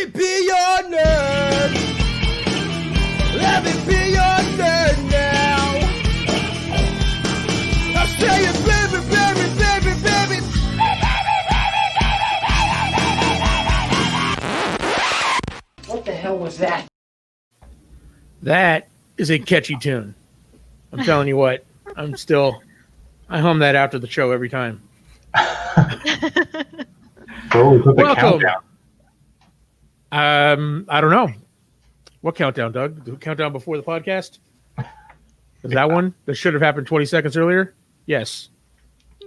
me be your nerd. Let me be your nerd now. I say it, baby, baby, baby, baby. What the hell was that? That is a catchy tune. I'm telling you what. I hum that after the show every time. Oh, we put the Welcome. countdown. I don't know. What countdown, Doug? The countdown before the podcast? Is that one that should have happened 20 seconds earlier? Yes.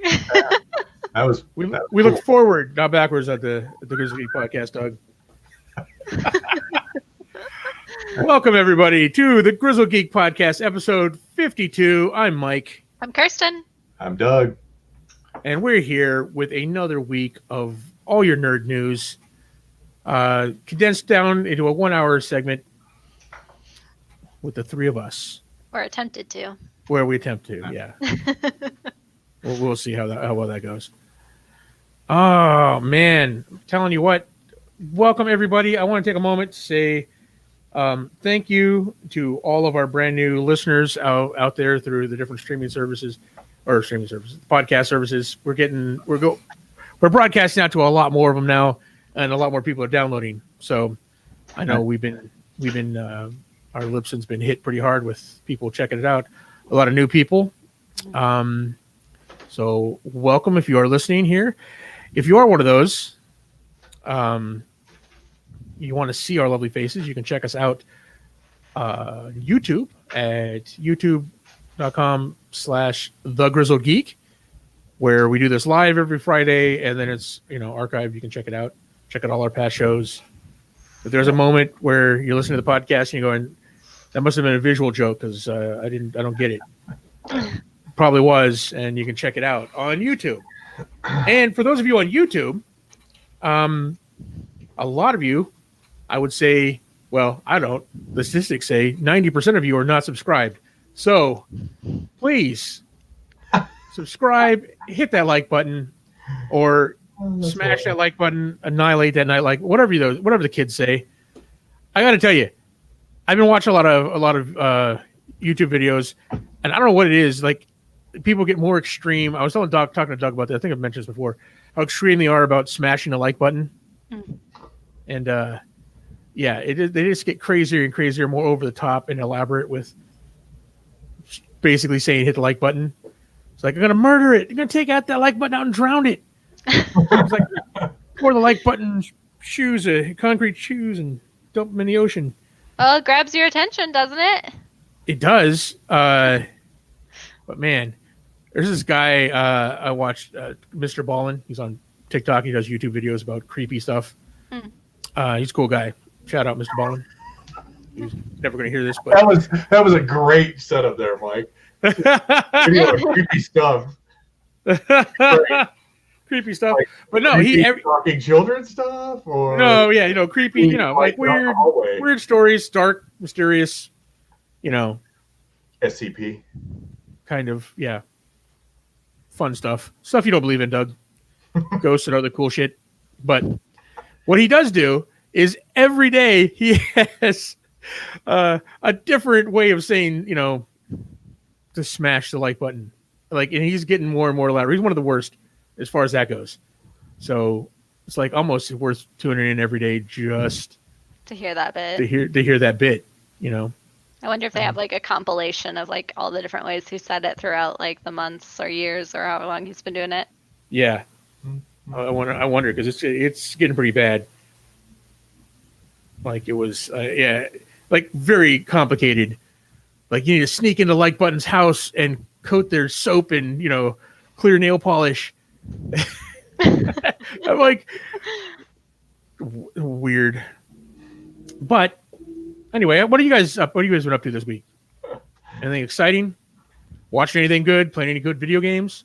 That was We cool. look forward, not backwards, at the Grizzled Geek podcast, Doug. Welcome, everybody, to the Grizzled Geek podcast, episode 52. I'm Mike. I'm Kirsten. I'm Doug. And we're here with another week of all your nerd news, condensed down into a 1-hour segment with the three of us. Or attempted to. Where we attempt to, yeah. We'll see how well that goes. Oh, man. I'm telling you what. Welcome, everybody. I want to take a moment to say thank you to all of our brand new listeners out there through the different podcast services. We're broadcasting out to a lot more of them now, and a lot more people are downloading. So I know we've been our Libsyn's been hit pretty hard with people checking it out. A lot of new people. So welcome if you are listening here. If you are one of those, you want to see our lovely faces, you can check us out YouTube at youtube.com/thegrizzledgeek, where we do this live every Friday, and then it's archived. You can check it out. Check out all our past shows. If there's a moment where you're listening to the podcast and you're going, that must have been a visual joke because I don't get it. Probably was, and you can check it out on YouTube. And for those of you on YouTube, a lot of you, I would say, well, I don't. The statistics say 90% of you are not subscribed. So please subscribe, hit that like button, or smash that like button, annihilate that like whatever the kids say. I got to tell you, I've been watching a lot of YouTube videos, and I don't know what it is. Like, people get more extreme. I was talking to Doug about that. I think I've mentioned this before. How extreme they are about smashing the like button, and they just get crazier and crazier, more over the top and elaborate with basically saying hit the like button. It's like, I'm gonna murder it. I'm gonna take out that like button out and drown it. It's like, pour the like button concrete shoes, and dump them in the ocean. Well, it grabs your attention, doesn't it? It does. But man, there's this guy I watched, Mr. Ballin. He's on TikTok. He does YouTube videos about creepy stuff. He's a cool guy. Shout out, Mr. Ballin. He's never going to hear this, but that was a great setup there, Mike. Creepy stuff. Creepy stuff. Like, but no, talking children stuff, or no, yeah, creepy, like weird stories, dark, mysterious, SCP kind of, yeah, fun stuff you don't believe in, Doug. Ghosts and other cool shit. But what he does do is every day he has a different way of saying, to smash the like button. Like, and he's getting more and more louder. He's one of the worst as far as that goes. So it's like almost worth tuning in every day just to hear that bit. To hear that bit, I wonder if they have like a compilation of like all the different ways he said it throughout like the months or years or however long he's been doing it. Yeah. I wonder because it's getting pretty bad. Like, it was, like very complicated. Like, you need to sneak into like button's house and coat their soap in, clear nail polish. I'm like, weird. But anyway, what are you guys been up to this week? Anything exciting? Watching anything good? Playing any good video games?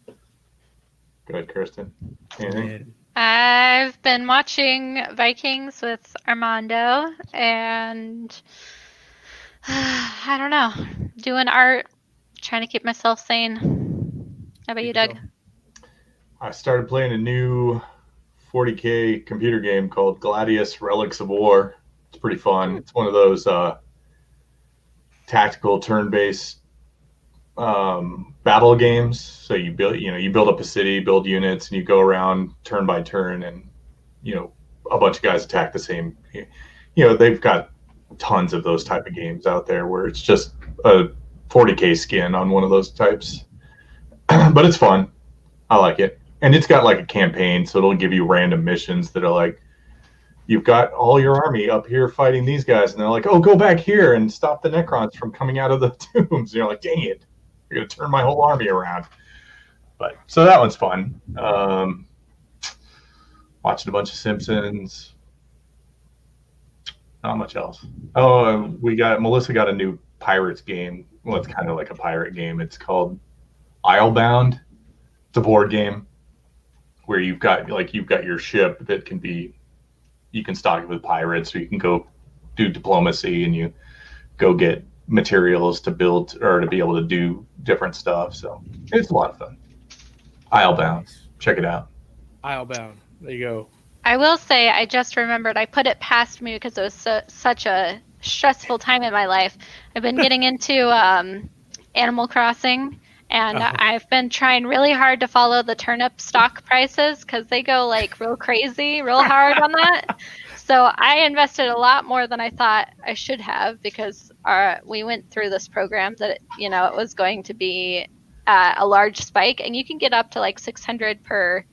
Good, Kirsten. Anything? I've been watching Vikings with Armando, and I don't know, doing art, trying to keep myself sane. How about you, Doug? I started playing a new 40K computer game called Gladius Relics of War. It's pretty fun. It's one of those tactical turn-based battle games. So you build up a city, build units, and you go around turn by turn, and a bunch of guys attack the same. They've got tons of those type of games out there where it's just a 40K skin on one of those types. But it's fun. I like it. And it's got like a campaign, so it'll give you random missions that are like, you've got all your army up here fighting these guys, and they're like, oh, go back here and stop the Necrons from coming out of the tombs. And you're like, dang it, you're going to turn my whole army around. But so that one's fun. Watching a bunch of Simpsons. Not much else. Oh, Melissa got a new Pirates game. Well, it's kind of like a pirate game. It's called Islebound. It's a board game where you've got your ship that you can stock it with pirates, or you can go do diplomacy and you go get materials to build or to be able to do different stuff. So it's a lot of fun. Islebound. Check it out. Islebound. There you go. I will say, I just remembered, I put it past me because it was such a stressful time in my life. I've been getting into Animal Crossing, and I've been trying really hard to follow the turnip stock prices because they go like real crazy, real hard on that. So I invested a lot more than I thought I should have because we went through this program that it was going to be a large spike, and you can get up to like 600 per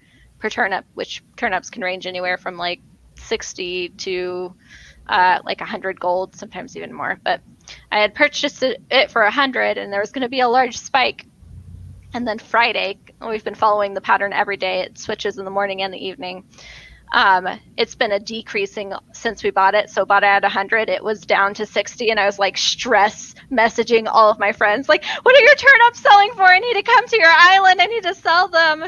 turnip, which turnips can range anywhere from like 60 to like 100 gold, sometimes even more. But I had purchased it for 100, and there was going to be a large spike. And then Friday, we've been following the pattern every day. It switches in the morning and the evening. It's been a decreasing since we bought it. So bought it at 100, it was down to 60, and I was like stress messaging all of my friends, like, what are your turnips selling for? I need to come to your island. I need to sell them.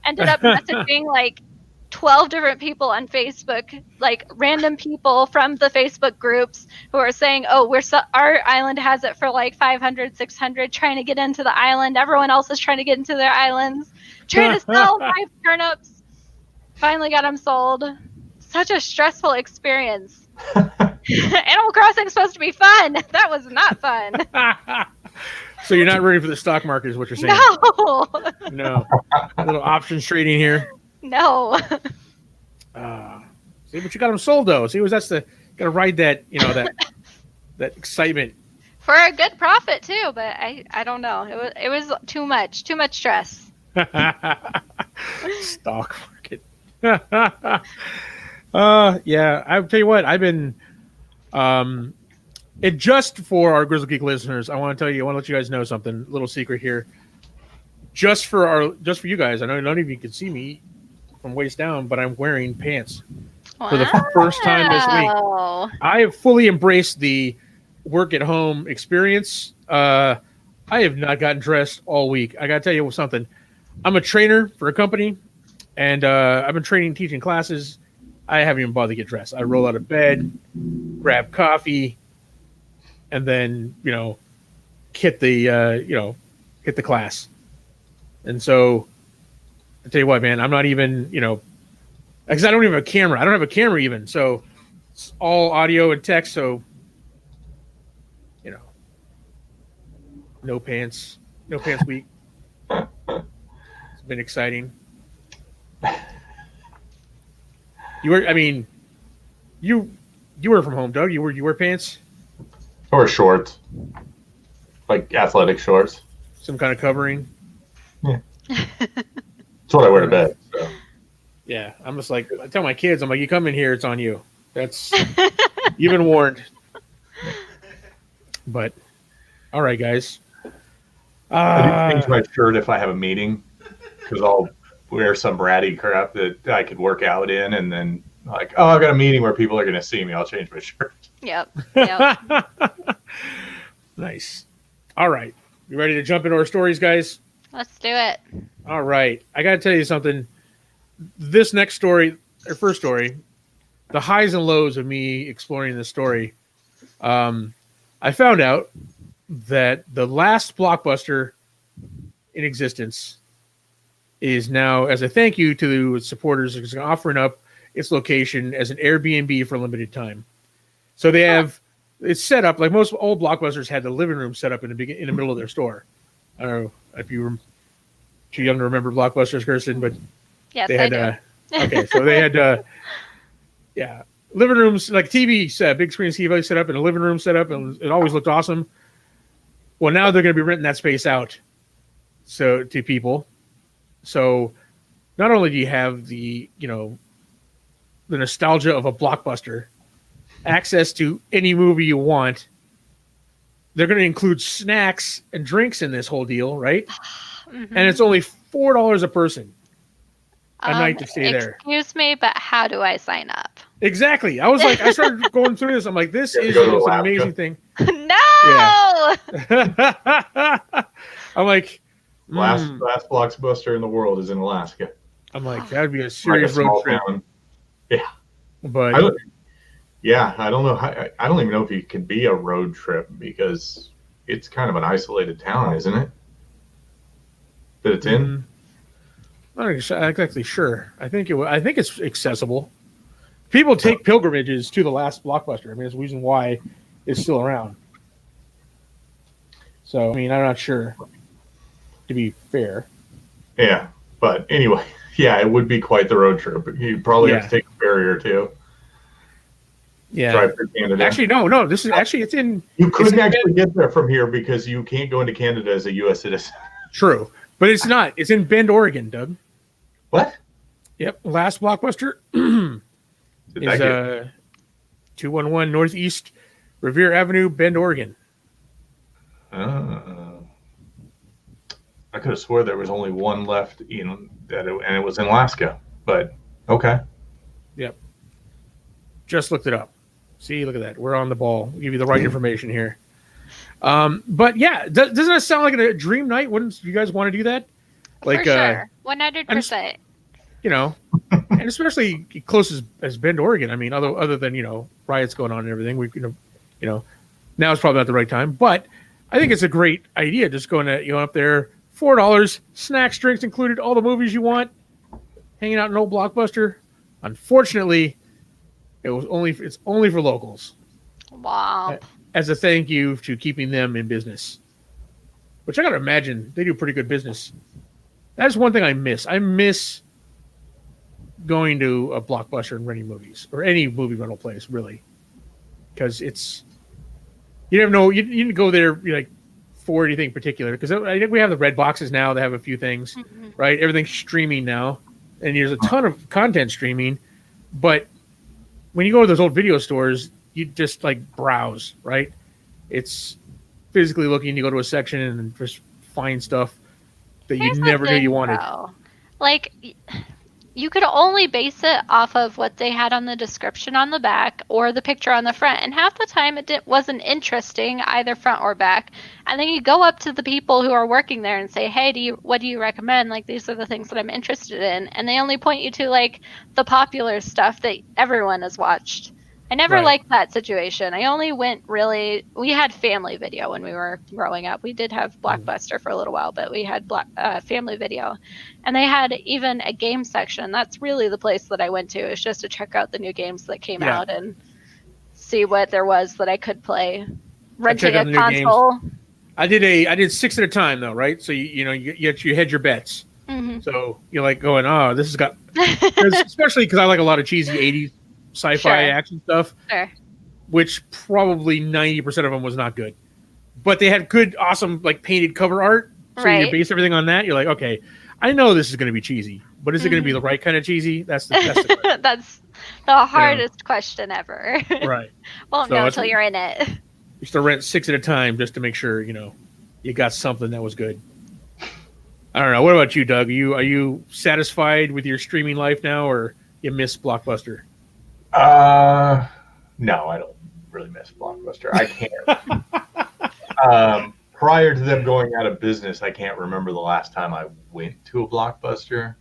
Ended up messaging like 12 different people on Facebook, like random people from the Facebook groups who are saying, oh, our island has it for like 500, 600, trying to get into the island. Everyone else is trying to get into their islands, trying to sell 5 turnips. Finally got them sold. Such a stressful experience. Animal Crossing is supposed to be fun. That was not fun. So you're not ready for the stock market is what you're saying? No. No. A little options trading here. No. See, but you got them sold though. See, got to ride that, that excitement. For a good profit too, but I don't know. It was too much stress. Stock market. Yeah, I'll tell you what, I've been it just for our Grizzled Geek listeners, I want to let you guys know something, a little secret here. Just for you guys, I know none of you can see me from waist down, but I'm wearing pants for the first time this week. I have fully embraced the work at home experience. I have not gotten dressed all week. I got to tell you something. I'm a trainer for a company, and I've been teaching classes. I haven't even bothered to get dressed. I roll out of bed, grab coffee, and then hit the class. And so I tell you what, man, I'm not even because I don't even have a camera. I don't have a camera even, so it's all audio and text. So no pants week. It's been exciting. You were from home, Doug. You wear pants? Or shorts, like athletic shorts. Some kind of covering. Yeah, that's what I wear to bed. So. Yeah, I'm just like, I tell my kids, I'm like, you come in here, it's on you. That's you've been warned. But all right, guys. I do change my shirt if I have a meeting because I'll wear some bratty crap that I could work out in, and then like, oh, I've got a meeting where people are going to see me. I'll change my shirt. Yep. Nice. All right. You ready to jump into our stories, guys? Let's do it. All right. I got to tell you something. This next story, or first story, the highs and lows of me exploring this story, I found out that the last Blockbuster in existence is now, as a thank you to the supporters, is offering up its location as an Airbnb for a limited time. So they have it's set up like most old Blockbusters had the living room set up in the middle of their store. I don't know if you were too young to remember Blockbusters, Kirsten, but Yes, they had I do. okay, so they had living rooms like TV set, big screen TV set up and a living room set up, and it always looked awesome. Well, now they're going to be renting that space out to people. So not only do you have the nostalgia of a Blockbuster, access to any movie you want, they're going to include snacks and drinks in this whole deal, right? Mm-hmm. And it's only $4 a person a night to stay there. Excuse me, but how do I sign up? Exactly. I was like, I started going through this. I'm like, this is go to an Alaska. amazing thing. No! I'm like, Last Blockbuster in the world is in Alaska. I'm like, that'd be a Like a serious road small trip. town. Yeah. But I don't know. I don't even know if it could be a road trip because it's kind of an isolated town, isn't it? That it's in. I'm not exactly sure. I think it's accessible. People take pilgrimages to the last Blockbuster. I mean, it's the reason why it's still around. So, I mean, I'm not sure, to be fair. Yeah, but anyway, yeah, it would be quite the road trip. You'd probably have to take a ferry or two. Yeah. Drive through Canada. Actually, no. This is it's in. You couldn't actually get there from here because you can't go into Canada as a U.S. citizen. True, but it's not. It's in Bend, Oregon, Doug. What? Yep. Last Blockbuster is 211 Northeast Revere Avenue, Bend, Oregon. I could have swore there was only one left, and it was in Alaska. But okay. Yep. Just looked it up. See, look at that. We're on the ball. We'll give you the right information here. But yeah, doesn't that sound like a dream night? Wouldn't you guys want to do that? Like, for sure, 100%. And especially close as Bend, Oregon. I mean, other than riots going on and everything, we now it's probably not the right time. But I think it's a great idea. Just going up there, $4, snacks, drinks included, all the movies you want, hanging out in old Blockbuster. Unfortunately, it's only for locals. Wow. As a thank you to keeping them in business, which I got to imagine they do pretty good business. That's one thing I miss. I miss going to a Blockbuster and renting movies or any movie rental place, really, because you never know. You didn't go there for anything particular. Because I think we have the red boxes now. They have a few things, right? Everything's streaming now, and there's a ton of content streaming. But when you go to those old video stores, you just browse, right? It's physically looking. You go to a section and just find stuff that you never knew you wanted. You could only base it off of what they had on the description on the back or the picture on the front. And half the time it wasn't interesting, either front or back. And then you go up to the people who are working there and say, hey, what do you recommend? These are the things that I'm interested in. And they only point you to the popular stuff that everyone has watched. I never liked that situation. I only we had Family Video when we were growing up. We did have Blockbuster for a little while, but we had Family Video. And they had even a game section. That's really the place that I went to, is just to check out the new games that came out and see what there was that I could play. Renting a console. I did 6 at a time though, right? So you hedge your bets. Mm-hmm. So you're going, oh, this has got, especially because I like a lot of cheesy 80s sci-fi action stuff, which probably 90% of them was not good, but they had good, awesome painted cover art. So you base everything on that. You're like, okay, I know this is going to be cheesy, but is it going to be the right kind of cheesy? That's the question. That's the hardest question ever. Right. Won't know until you're in it. You used to rent 6 at a time just to make sure you got something that was good. I don't know. What about you, Doug? Are you satisfied with your streaming life now, or you miss Blockbuster? No, I don't really miss Blockbuster. I can't. Prior to them going out of business, I can't remember the last time I went to a Blockbuster.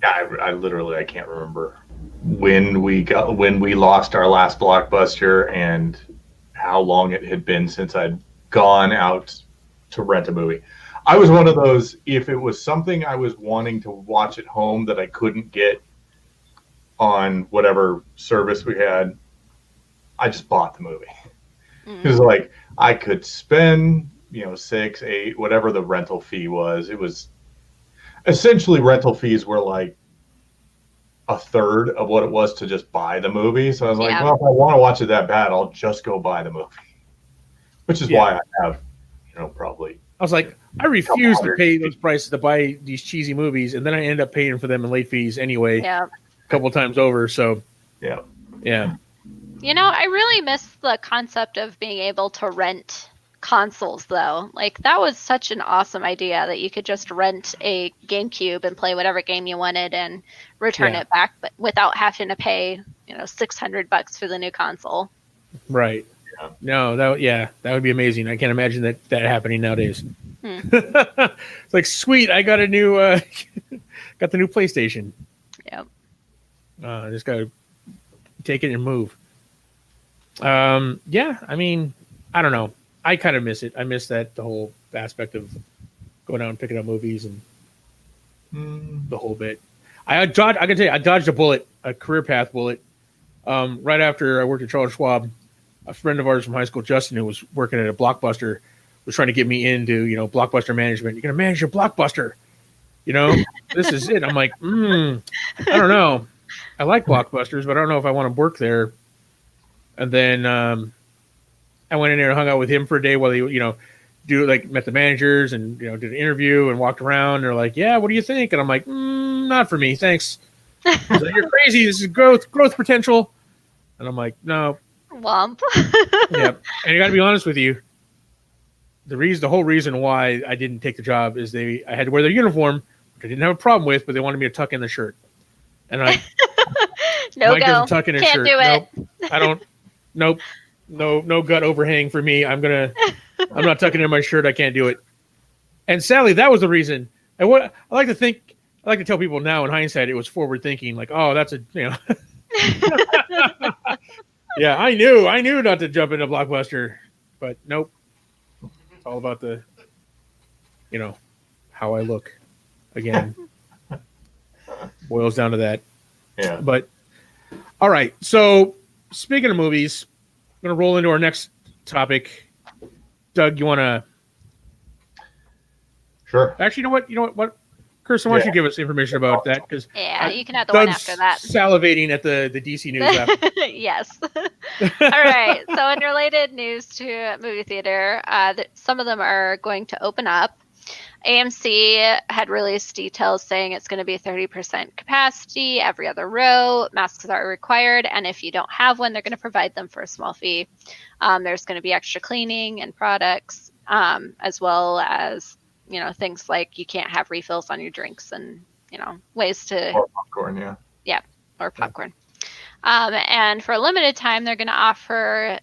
I literally can't remember when we lost our last Blockbuster and how long it had been since I'd gone out to rent a movie. I was one of those, if it was something I was wanting to watch at home that I couldn't get on whatever service we had, I just bought the movie. Because like I could spend, $6, $8, whatever the rental fee was. It was essentially rental fees were like a third of what it was to just buy the movie. So I was like, well, if I want to watch it that bad, I'll just go buy the movie. Which is why I have, probably. I was like, I refuse to pay those prices to buy these cheesy movies, and then I end up paying for them in late fees anyway. Yeah. A couple times over. So yeah. I really miss the concept of being able to rent consoles, though. Like, that was such an awesome idea that you could just rent a GameCube and play whatever game you wanted and return it back, but without having to pay, $600 for the new console. Right. Yeah. No, that would be amazing. I can't imagine that happening nowadays. It's like, sweet, I got a new, got the new PlayStation. Yep. I just gotta take it and move. I mean, I don't know. I kind of miss it. I miss the whole aspect of going out and picking up movies and the whole bit. I can tell you, I dodged a career path bullet. Right after I worked at Charles Schwab, a friend of ours from high school, Justin, who was working at a Blockbuster, was trying to get me into, Blockbuster management. You're going to manage your Blockbuster. This is it. I'm like, I don't know. I like Blockbusters, but I don't know if I want to work there. And then I went in there and hung out with him for a day while he, met the managers and, did an interview and walked around. And they're like, yeah, what do you think? And I'm like, not for me. Thanks. Like, you're crazy. This is growth potential. And I'm like, no. Womp. Yeah. And I got to be honest with you. The whole reason why I didn't take the job is I had to wear their uniform, which I didn't have a problem with, but they wanted me to tuck in the shirt. And Mike doesn't tuck in his Can't shirt. Do it. Nope. I don't. Nope. No gut overhang for me. I'm not tucking in my shirt. I can't do it. And sadly, that was the reason. And what I like to tell people now in hindsight, it was forward thinking. Like, oh, that's yeah, I knew not to jump into Blockbuster, but nope. It's all about the, how I look. Again, boils down to that. Yeah. But all right. So speaking of movies, I'm going to roll into our next topic. Doug, you want to? Sure. Actually, you know what? Kirsten, why don't you give us information about that? Because you can have the one after that. Salivating at the DC news app. Yes. All right. So in related news to movie theater, some of them are going to open up. AMC had released details saying it's going to be 30% capacity every other row. Masks are required, and if you don't have one, they're going to provide them for a small fee. There's going to be extra cleaning and products, as well as things like you can't have refills on your drinks and ways to or popcorn, or popcorn. And for a limited time, they're going to offer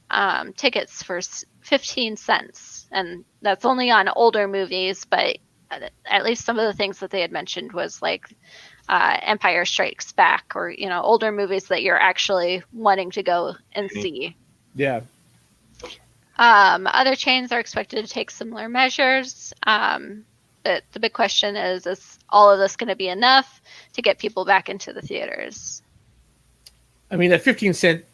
tickets for 15 cents, and that's only on older movies, but at least some of the things that they had mentioned was like Empire Strikes Back, or older movies that you're actually wanting to go and see. Yeah. Other chains are expected to take similar measures. But the big question is all of this going to be enough to get people back into the theaters? I mean, that 15-cent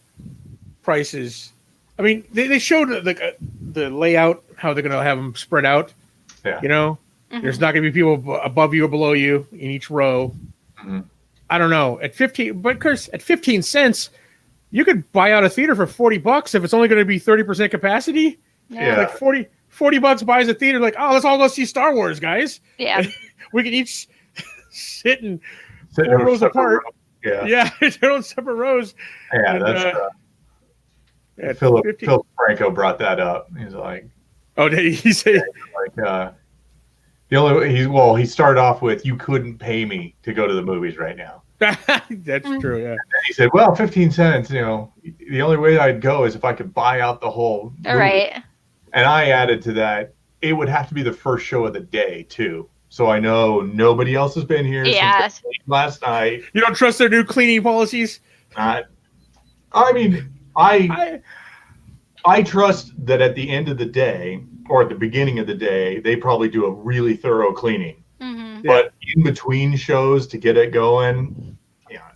price is. I mean, they showed the layout, how they're going to have them spread out. Yeah. There's not going to be people above you or below you in each row. Mm-hmm. I don't know. At 15 cents, you could buy out a theater for $40 if it's only going to be 30% capacity. Yeah. Like $40 buys a theater. Like, oh, let's all go see Star Wars, guys. Yeah. We can each sit in 4 rows apart. Yeah, they're on separate rows. Yeah, that's Phil Franco brought that up. He's like, oh, did he say? Like, he started off with, you couldn't pay me to go to the movies right now. That's true, yeah. And he said, well, 15 cents, the only way I'd go is if I could buy out the whole movie. Right. And I added to that, it would have to be the first show of the day, too. So I know nobody else has been here since last night. You don't trust their new cleaning policies? I mean, I trust that at the end of the day, or at the beginning of the day, they probably do a really thorough cleaning. Mm-hmm. But in between shows to get it going,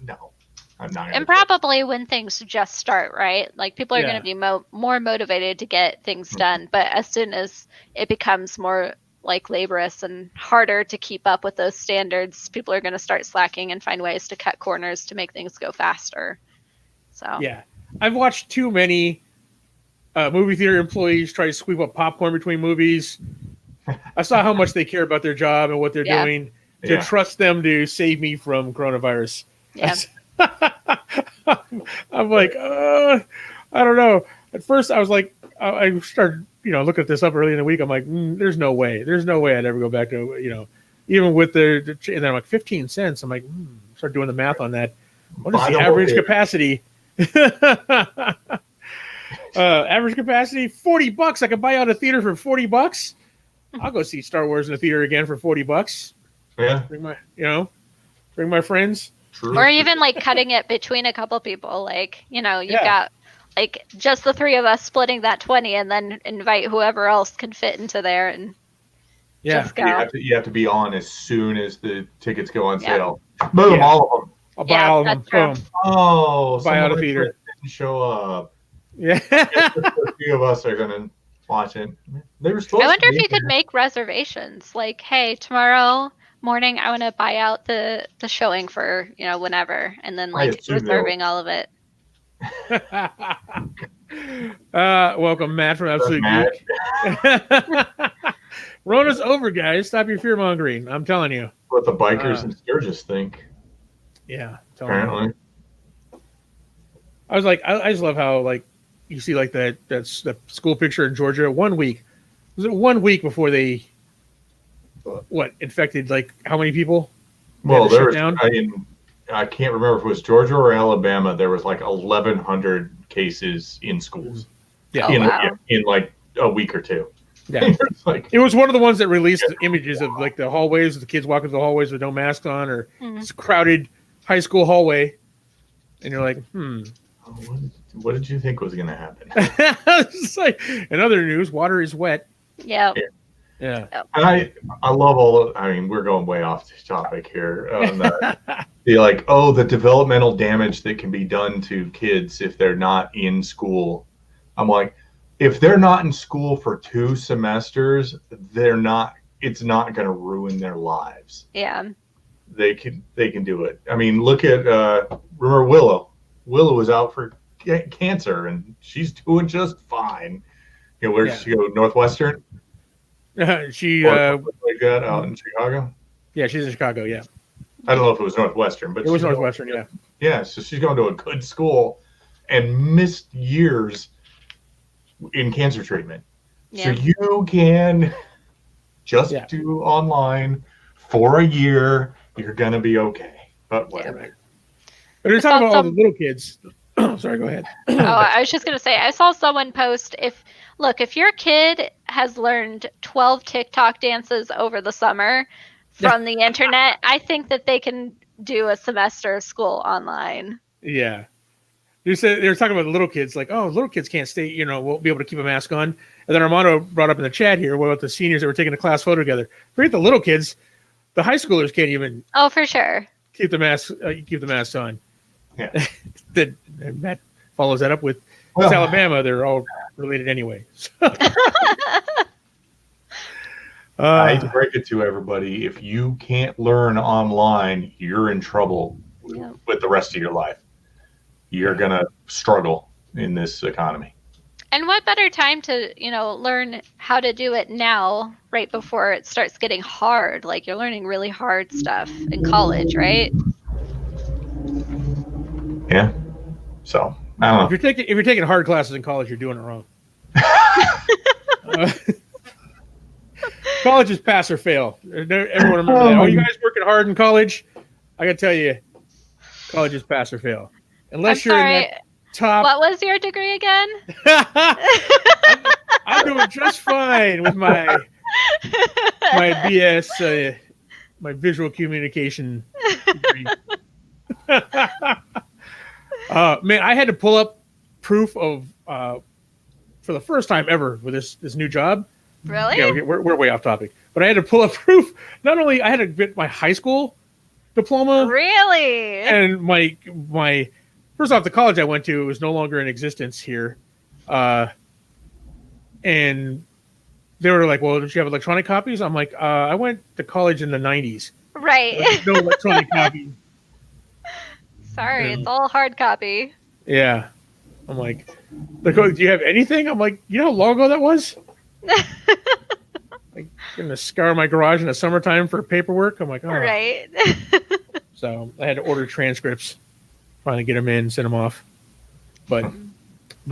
no, I'm not. And probably when things just start, right? Like people are going to be more motivated to get things done. But as soon as it becomes more like laborious and harder to keep up with those standards, people are going to start slacking and find ways to cut corners to make things go faster. So yeah, I've watched too many movie theater employees try to sweep up popcorn between movies. I saw how much they care about their job and what they're doing to trust them to save me from coronavirus. Yeah. I'm like, I don't know. At first, I was like, I started, looking this up early in the week. I'm like, there's no way. There's no way I'd ever go back to, even with the and then I'm like, 15 cents. I'm like, start doing the math on that. What is the average capacity? Average capacity, $40. I could buy out a theater for $40. I'll go see Star Wars in a theater again for $40. Yeah. Bring my friends. True. Or even like cutting it between a couple people. Like, you've got like just the three of us splitting that 20 and then invite whoever else can fit into there and just go. You have to be on as soon as the tickets go on sale. Boom, all of them. I'll buy all of them. Boom. Oh, buy out a theater. Didn't show up. Yeah. A few of us are gonna watch it. They were supposed. I wonder if you could make reservations. Like, hey, tomorrow morning I want to buy out the showing for whenever, and then like reserving all of it. Welcome, Matt from Absolute Geek. Rona's over, guys. Stop your fear mongering. I'm telling you. What the bikers in Sturgis think. Yeah, apparently. I was like, I just love how like you see like that school picture in Georgia. 1 week. Was it 1 week before they infected like how many people? Well, there was. I can't remember if it was Georgia or Alabama. There was like 1,100 cases in schools. Yeah, in like a week or two. Yeah, it was one of the ones that released the images of like the hallways, the kids walking through the hallways with no mask on, or this crowded high school hallway, and you're like, What did you think was going to happen? It's like, in other news, water is wet. Yeah. And I love all of, we're going way off this topic here. The developmental damage that can be done to kids if they're not in school. I'm like, if they're not in school for 2 semesters, it's not going to ruin their lives. Yeah. They can do it. Look at, remember Willow? Willow was out for cancer and she's doing just fine. Where did she go? Northwestern? She like that out in Chicago. Yeah, she's in Chicago. Yeah, I don't know if it was Northwestern, but it was Northwestern. Yeah, yeah. So she's going to a good school and missed years in cancer treatment. Yeah. So you can just do online for a year. You're gonna be okay. But whatever. Yeah. But you're talking about all the little kids. Sorry, go ahead. I was just gonna say I saw someone post if your kid has learned 12 TikTok dances over the summer from the internet, I think that they can do a semester of school online. Yeah. They were talking about the little kids, like, little kids can't stay, won't be able to keep a mask on. And then Armando brought up in the chat here, what about the seniors that were taking a class photo together? Forget the little kids, the high schoolers can't even. Oh, for sure. Keep the masks on. Yeah. Then Matt follows that up with it's Alabama. They're all related anyway. I hate to break it to everybody. If you can't learn online, you're in trouble with the rest of your life. You're going to struggle in this economy. And what better time to, learn how to do it now, right before it starts getting hard? Like you're learning really hard stuff in college, right? Yeah. So I don't know. If you're taking hard classes in college, you're doing it wrong. College is pass or fail. Everyone remember that. Oh, you guys working hard in college? I gotta tell you, college is pass or fail. Unless you're in that top. What was your degree again? I'm doing just fine with my BS, my visual communication degree. Man, I had to pull up proof of, for the first time ever with this new job, Really? Yeah, we're way off topic. But I had to pull up proof. Not only I had to get my high school diploma, Really? and my first off, the college I went to was no longer in existence here, and they were like, "Well, did you have electronic copies?" I'm like, "I went to college in the '90s. Right. There's no electronic copy." Sorry, And- it's all hard copy. Yeah, I'm like, "They're going, do you have anything?" I'm like, "You know how long ago that was?" Like, gonna scour my garage in the summertime for paperwork. I'm like, "Oh." Right. So I had to order transcripts, finally get them in, send them off. But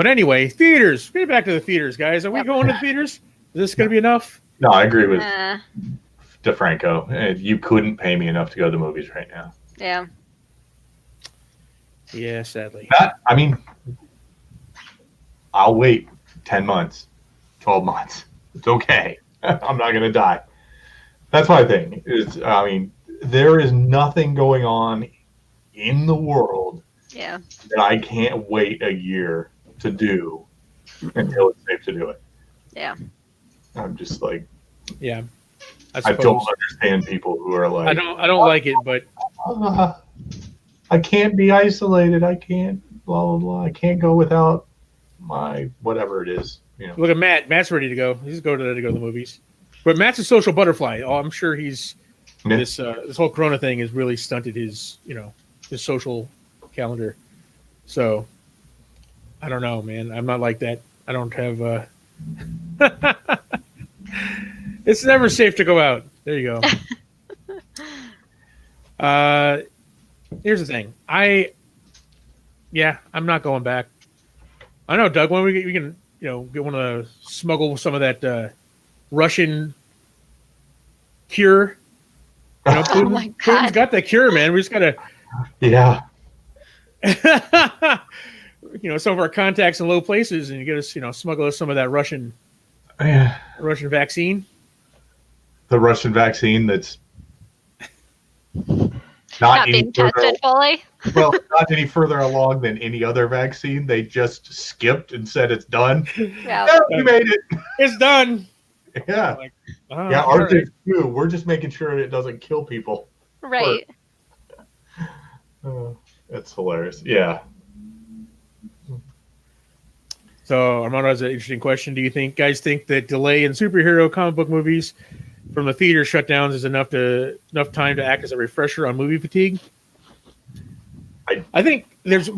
anyway, theaters. Get back to the theaters, guys. Are we going to the theaters? Is this going to be enough? No, I agree with Uh, DeFranco. You couldn't pay me enough to go to the movies right now. yeah. Yeah, sadly. I mean, I'll wait 10 months, 12 months. It's okay. I'm not going to die. That's my thing. I mean, there is nothing going on in the world Yeah. that I can't wait a year to do until it's safe to do it. Yeah. I'm just like, Yeah, I don't understand people who are like, I don't like it, but I can't be isolated. I can't blah blah blah. I can't go without my whatever it is. You know. look at Matt. Matt's ready to go. He's ready to go to the movies. But Matt's a social butterfly. Oh, I'm sure he's Yeah. this whole Corona thing has really stunted his his social calendar. So I don't know, man. I'm not like that. I don't have. It's never safe to go out. There you go. Here's the thing. I'm not going back. I know, Doug. When we can, get one to smuggle some of that Russian cure. Oh my Putin's God. got that cure, man. We just gotta, Yeah. some of our contacts in low places, and you get us, smuggle us some of that Russian Yeah. vaccine. The Russian vaccine that's Not any being further, tested fully. well, not any further along than any other vaccine. They just skipped and said it's done. Yeah. Yeah, we made it. It's done. Yeah. Like, oh, Yeah, all ours right. is too. We're just making sure it doesn't kill people. Right. That's hilarious. Yeah. So Armando has an interesting question. Do you guys think that delay in superhero comic book movies from the theater shutdowns is enough time to act as a refresher on movie fatigue? I think it's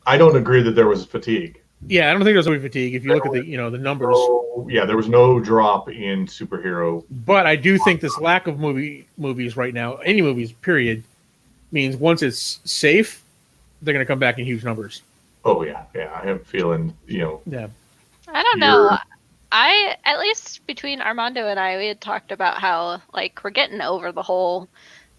I don't agree that there was fatigue. yeah, I don't think there's movie fatigue if you look at the the numbers. So, yeah, there was no drop in superhero. But I do think this lack of movies right now, any movies, period, means once it's safe, they're going to come back in huge numbers. Oh yeah, yeah. I have a feeling, Yeah. I don't know. At least between Armando and I, we had talked about how, like, we're getting over the whole,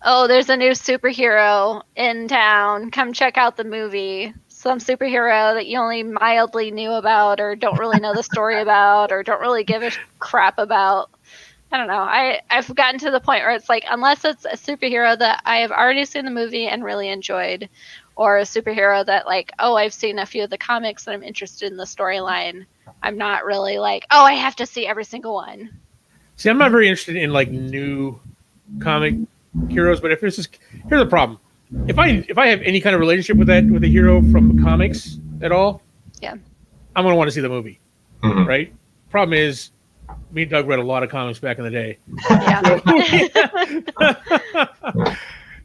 oh, there's a new superhero in town. Come check out the movie. Some superhero that you only mildly knew about or don't really know the story about or don't really give a crap about. I don't know. I've gotten to the point where it's like, unless it's a superhero that I have already seen the movie and really enjoyed, or a superhero that, like, oh, I've seen a few of the comics and I'm interested in the storyline, I'm not really like, oh, I have to see every single one. See, I'm not very interested in like new comic heroes, but here's the problem. If I have any kind of relationship with a hero from comics at all, Yeah. I'm gonna want to see the movie, Mhm. right? Problem is, me and Doug read a lot of comics back in the day.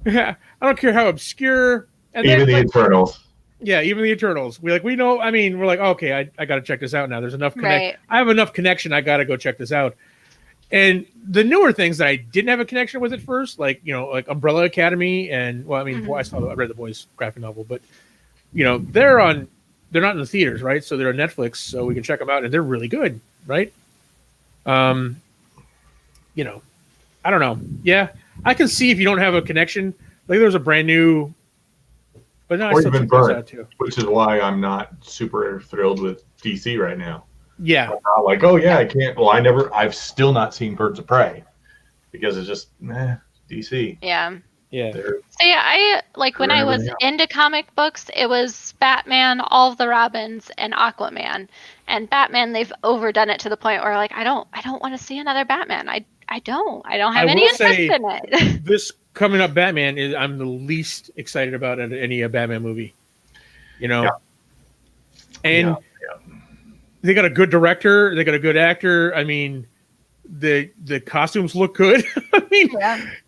Yeah. I don't care how obscure. And even then, the like, Eternals. yeah, even the Eternals. We know. I mean, we're like, okay, I got to check this out now. There's enough Right. I have enough connection. I got to go check this out. And the newer things that I didn't have a connection with at first, like like Umbrella Academy, and I read the boys' graphic novel, but they're not in the theaters, right? So they're on Netflix, so we can check them out, and they're really good, right? I don't know. Yeah, I can see if you don't have a connection. Like there's a brand new, but no, I Or still even check those Burn, out too. which is why I'm not super thrilled with DC right now. Yeah, I'm not like, oh yeah, I can't. Well, I've still not seen Birds of Prey because it's just DC. Yeah. Yeah. See, I like when I was into comic books, it was Batman, all of the Robins, and Aquaman. And Batman, they've overdone it to the point where like I don't want to see another Batman. I don't have any interest in it. This coming up Batman is I'm the least excited about any Batman movie. You know, and they got a good director, they got a good actor. I mean, the costumes look good. I mean,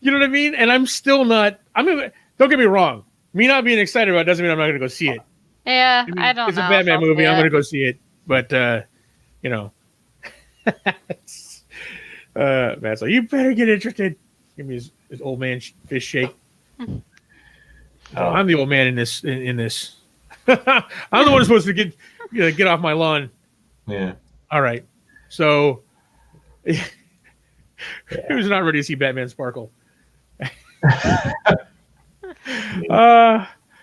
you know what I mean? And I'm still not. Don't get me wrong. Me not being excited about it doesn't mean I'm not going to go see it. Yeah, I don't know. It's a Batman movie. I'm going to go see it. But you know, Matt's like, you better get interested. Give me his old man fish shake. I'm the old man in this. In this, I'm the one who's supposed to get off my lawn. Yeah. All right. So. Who's not ready to see Batman sparkle?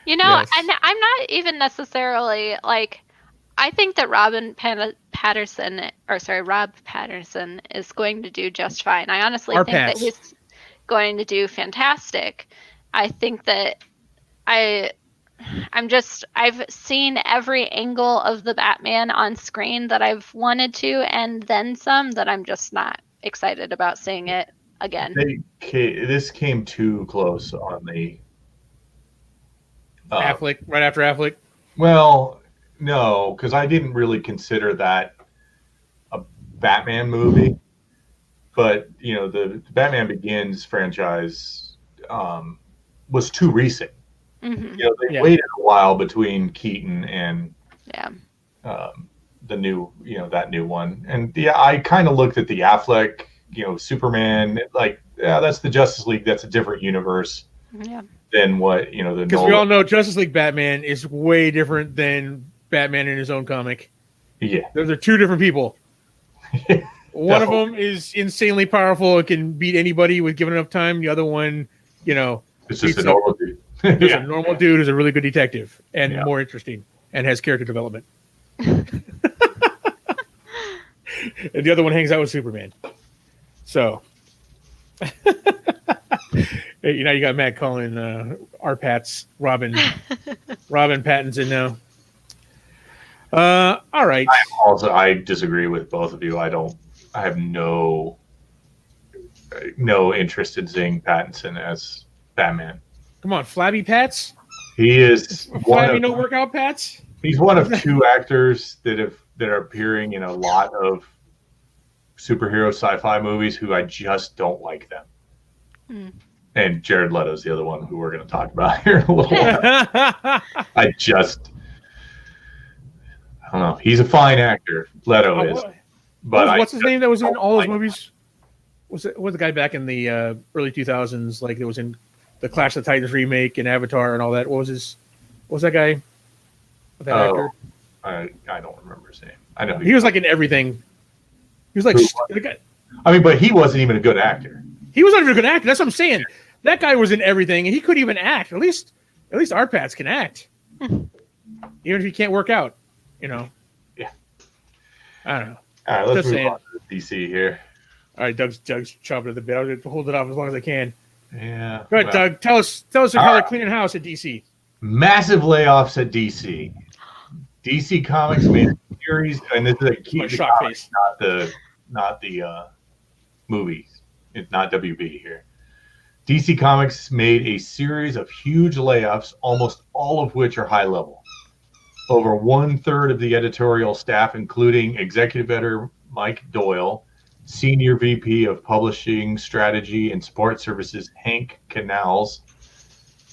You know, yes. I'm not even necessarily like. I think that Rob Patterson is going to do just fine. I honestly think that he's going to do fantastic. I think that I've seen every angle of the Batman on screen that I've wanted to, and then some that I'm just not excited about seeing it again. This came too close on the Affleck, right after Affleck. Well, no, because I didn't really consider that a Batman movie. But you know, the Batman Begins franchise was too recent. Mm-hmm. You know, they waited a while between Keaton and the new, you know, that new one. And I kind of looked at the Affleck, you know, Superman, like, that's the Justice League. That's a different universe than what, you know, because we all know Justice League Batman is way different than Batman in his own comic. Yeah. They're two different people. One of them is insanely powerful and can beat anybody with given enough time. The other one, you know, it's just a normal dude. There's a normal dude who's a really good detective and more interesting and has character development. And the other one hangs out with Superman. So, you know, you got Matt calling our Pats Robin Pattinson now. All right. I disagree with both of you. I have no interest in seeing Pattinson as Batman. Come on, Flabby Pats. He is Flabby no workout Pats. He's one of two actors that are appearing in a lot of superhero sci-fi movies who I just don't like them. And Jared Leto's the other one who we're going to talk about here in a little while. I don't know. He's a fine actor. Leto is. But what's his name that was in all those movies? Was the guy back in the early 2000s? Like, that was in the Clash of the Titans remake and Avatar and all that. What was that guy? That actor? I don't remember his name. I know he was like in everything. He was like I mean, but he wasn't even a good actor. He was not even a good actor. That's what I'm saying. That guy was in everything, and he could even act. At least our Pats can act, even if he can't work out. You know. Yeah. I don't know. All right, let's move on to DC here. All right, Doug's chopping at the bit. I'm going to hold it off as long as I can. Yeah. Go ahead, Doug. Tell us how they're cleaning house at DC. Massive layoffs at DC. DC Comics made a series, and this is a key to comics, not the movies. It's not WB here. DC Comics made a series of huge layoffs, almost all of which are high level. Over 1/3 of the editorial staff, including executive editor Mike Doyle, senior VP of Publishing Strategy and Support Services Hank Canals,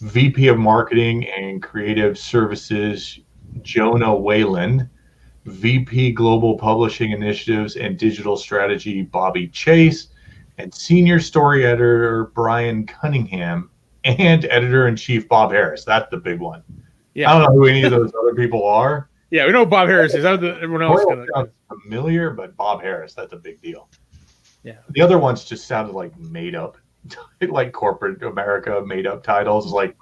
VP of Marketing and Creative Services Jonah Wayland, VP Global Publishing Initiatives and Digital Strategy Bobby Chase, and Senior Story Editor Brian Cunningham, and Editor-in-Chief Bob Harris. That's the big one. Yeah. I don't know who any of those other people are. Yeah, we know who Bob Harris is. Everyone else sounds familiar, but Bob Harris, that's a big deal. Yeah. The other ones just sounded like made up, like corporate America made up titles. Like,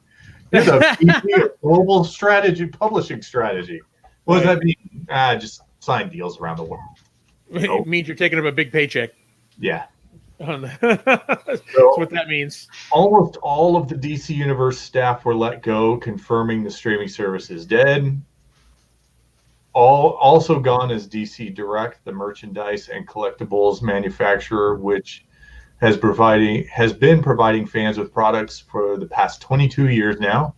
here's a VP of Global Strategy, Publishing Strategy. What does that mean? Just sign deals around the world. It means you're taking up a big paycheck. Yeah. That's what that means. Almost all of the DC Universe staff were let go, confirming the streaming service is dead. Also gone is DC Direct, the merchandise and collectibles manufacturer, which has been providing fans with products for the past 22 years now.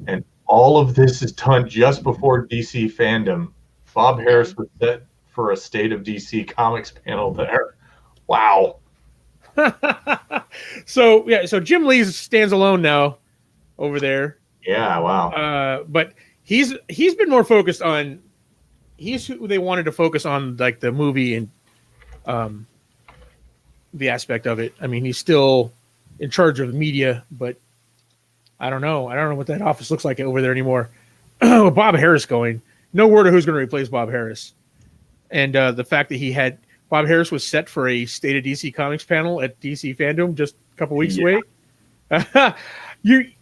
And all of this is done just before DC Fandom. Bob Harris was set for a State of DC Comics panel there. Wow. So Jim Lee stands alone now over there. Yeah, wow. But he's been more focused on, he's who they wanted to focus on, like the movie and the aspect of it. I mean, he's still in charge of the media, but I don't know what that office looks like over there anymore. Bob Harris going, no word of who's going to replace Bob Harris. And the fact that Bob Harris was set for a State of DC Comics panel at DC Fandom just a couple weeks away.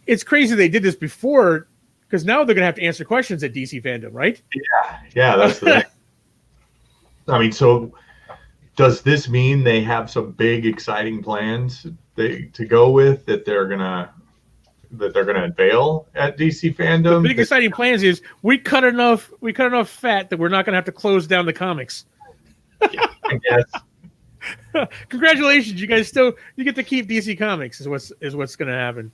It's crazy they did this before, because now they're going to have to answer questions at DC Fandom, right? Yeah, that's the thing. I mean, so does this mean they have some big, exciting plans to go with that they're gonna unveil at DC Fandom? The big, exciting plans is we cut enough fat that we're not going to have to close down the comics. Yeah, I guess. Congratulations, you guys you get to keep DC Comics is what's going to happen.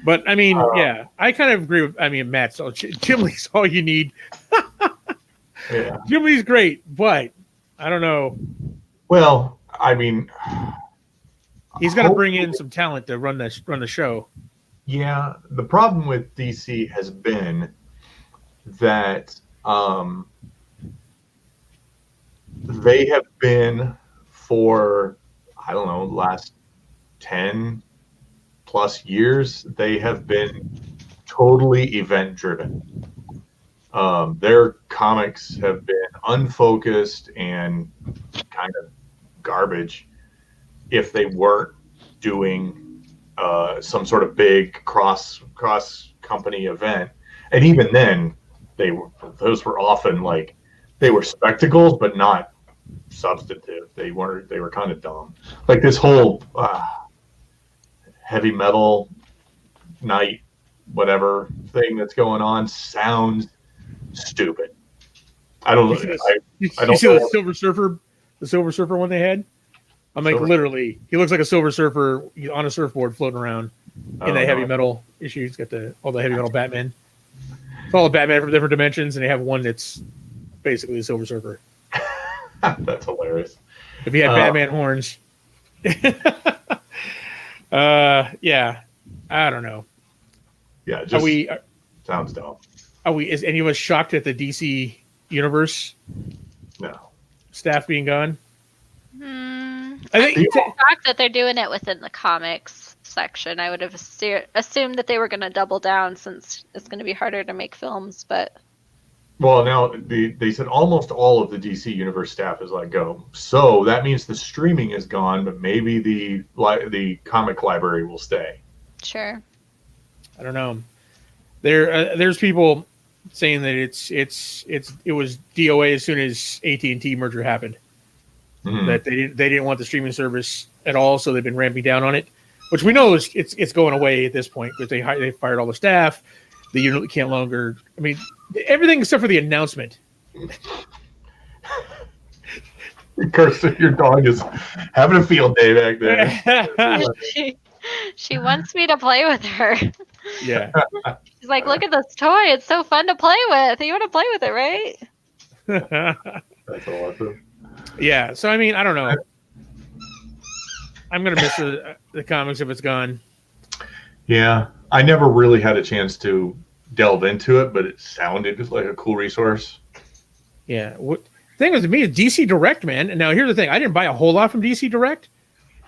But I mean, yeah, I kind of agree with. I mean, Matt. So Jim Lee's all you need. Yeah, Jim Lee's great, but I don't know. Well, I mean, he's got to bring in some talent to run the show. Yeah, the problem with DC has been that they have been for, I don't know, last 10 plus years, they have been totally event driven. Their comics have been unfocused and kind of garbage if they weren't doing some sort of big cross company event. And even then, those were often like, they were spectacles, but not substantive. They were kind of dumb. Like this whole heavy metal night, whatever thing that's going on sounds stupid. I don't know. You see the Silver Surfer one they had? I'm like, literally, he looks like a Silver Surfer on a surfboard floating around in that heavy metal issue. He's got all the heavy metal Batman. It's all the Batman from different dimensions, and they have one that's basically the Silver Surfer. That's hilarious. If he had Batman horns. Yeah, I don't know. Yeah, just sounds dumb. Is any of us shocked at the DC universe? No. Staff being gone? I think shocked that they're doing it within the comics section. I would have assumed that they were going to double down since it's going to be harder to make films, but... Well, now they said almost all of the DC Universe staff is let go. So that means the streaming is gone, but maybe the comic library will stay. Sure. I don't know. There's people saying that it was DOA as soon as AT&T merger happened. Mm-hmm. That they didn't want the streaming service at all, so they've been ramping down on it, which we know it's going away at this point because they fired all the staff. The unit can't longer. I mean, everything except for the announcement. Kirsten, your dog is having a field day back there. She wants me to play with her. Yeah. She's like, look at this toy. It's so fun to play with. You want to play with it, right? That's awesome. Yeah. So, I mean, I don't know. I'm going to miss the comics if it's gone. Yeah. I never really had a chance to delve into it, but it sounded like a cool resource. Yeah. What thing was to me is DC Direct, man. And now here's the thing. I didn't buy a whole lot from DC Direct,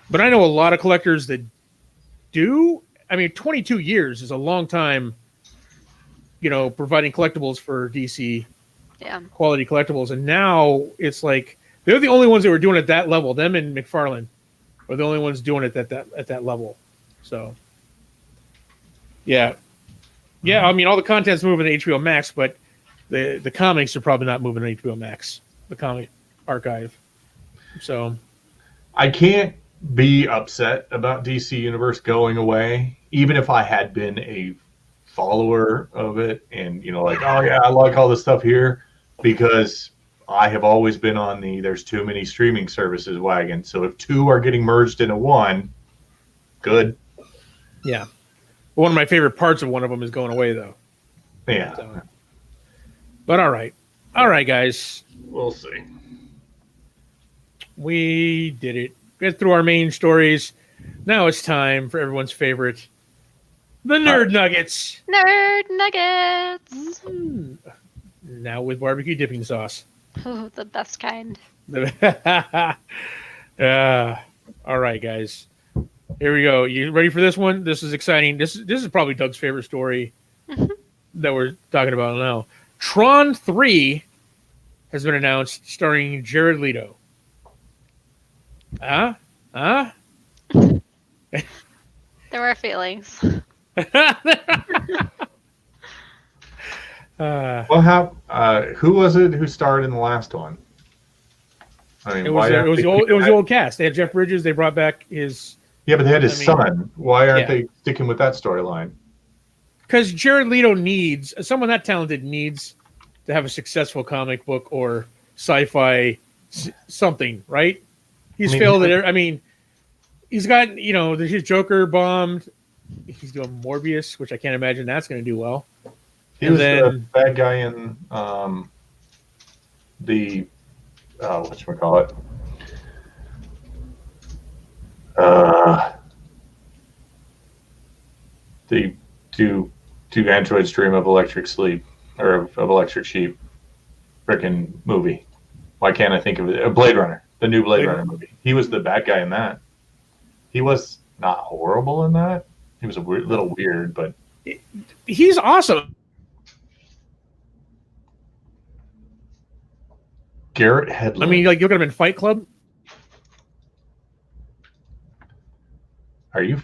but I know a lot of collectors that do. I mean, 22 years is a long time, providing collectibles for DC. Yeah. Quality collectibles. And now it's like they're the only ones that were doing it at that level. Them and McFarlane are the only ones doing it at that level. So yeah. Yeah, I mean, all the content's moving to HBO Max, but the comics are probably not moving to HBO Max, the comic archive. So, I can't be upset about DC Universe going away, even if I had been a follower of it and, like, oh yeah, I like all this stuff here, because I have always been on the there's too many streaming services wagon. So if two are getting merged into one, good. Yeah. One of my favorite parts of one of them is going away, though. Yeah. But all right. All right, guys. We'll see. We did it. Get through our main stories. Now it's time for everyone's favorite, the Nerd Nuggets. Nerd Nuggets. Now with barbecue dipping sauce. Ooh, the best kind. All right, guys. Here we go. You ready for this one? This is exciting. This is probably Doug's favorite story that we're talking about now. Tron 3 has been announced, starring Jared Leto. There were feelings. Who was it who starred in the last one? I mean, it was the old cast. They had Jeff Bridges. They brought back his. Yeah, but they had his son. Why aren't they sticking with that storyline? Because Jared Leto someone that talented needs to have a successful comic book or sci-fi something, right? He's failed at. I mean, he's got his Joker bombed. He's doing Morbius, which I can't imagine that's going to do well. He was the bad guy in the whatchamacallit? The two androids dream of electric sleep, or of electric sheep, frickin' movie. Why can't I think of it? Blade Runner, the new Blade Runner movie. He was the bad guy in that. He was not horrible in that. He was a little weird, but he's awesome. Garrett Hedlund. I mean, like, you look at him in Fight Club. Are you?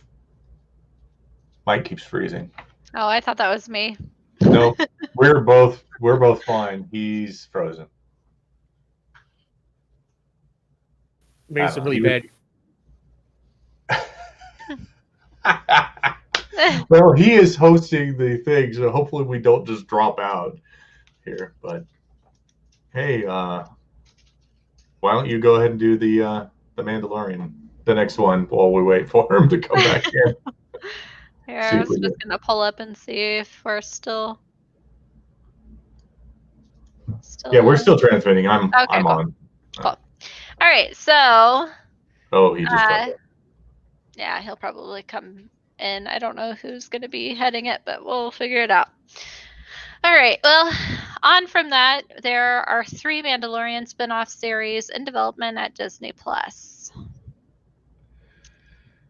Mike keeps freezing. Oh, I thought that was me. No, we're both fine. He's frozen. Maybe some really bad. Well, he is hosting the thing, so hopefully we don't just drop out here. But hey, why don't you go ahead and do the Mandalorian, the next one, while we wait for him to come back in. Here, I was just gonna pull up and see if we're still. Yeah, we're still transmitting. I'm cool. on. Cool. All right, so. Oh, he just. Yeah, he'll probably come in. I don't know who's going to be heading it, but we'll figure it out. All right. Well, on from that, there are 3 Mandalorian spin-off series in development at Disney Plus.